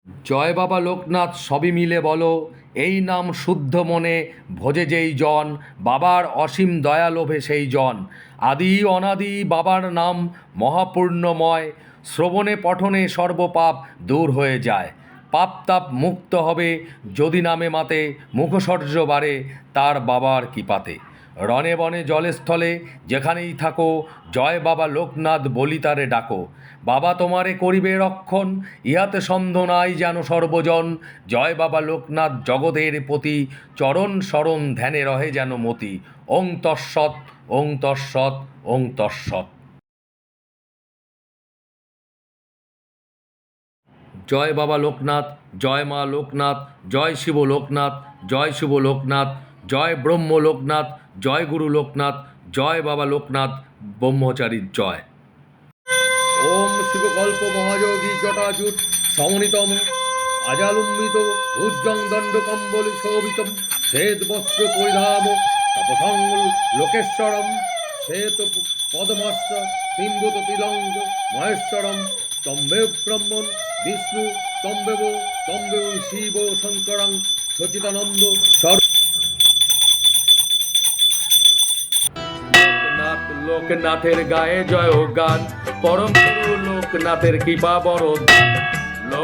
জয় বাবা লোকনাথ সবই মিলে বলো, এই নাম শুদ্ধ মনে ভোজে যেই জন, বাবার অসীম দয়া লোভে সেই জন। আদি অনাদি বাবার নাম মহাপূর্ণময়, শ্রবণে পঠনে সর্বপাপ দূর হয়ে যায়। পাপ তাপ মুক্ত হবে যদি নামে মাতে, মুখশর্য বাড়ে তার বাবার কৃপাতে। রণে বনে জলে স্থলে যেখানেই থাকো, জয় বাবা লোকনাথ বলি তারে ডাকো। বাবা তোমারে করিবে রক্ষণ, ইহাতে সন্দেহ নাই যেন সর্বজন। জয় বাবা লোকনাথ জগতের পতি, চরণ শরণ ধ্যানে রহে যেন মতি। ওং তৎসৎ, ওং তৎসৎ, ওং তৎসৎ। জয় বাবা লোকনাথ, জয় মা লোকনাথ, জয় শিব লোকনাথ, জয় শিব লোকনাথ, জয় ব্রহ্ম লোকনাথ, জয় গুরু লোকনাথ, জয় বাবা লোকনাথ ব্রহ্মচারীর জয়। ওম শিবকল্প মহাযোগী জটাজুট সমন্বিতম আজালুম্বিত উজ্জং দণ্ড কম্বল শোভিতম শ্বেত বস্ত্র পরিধাম তপসং লোকেশ্বরম শ্বেত পদমস্ত বিম্বুত তিলঙ্গ মহেশ্বরম তম্বেব ব্রহ্মণ বিষ্ণু তম্বেব শিব শঙ্করং সচিতানন্দ লোকনাথ লোকনাথের গায়ে জয় গান, পরম গুরু লোকনাথের কৃপা বরদ। লোক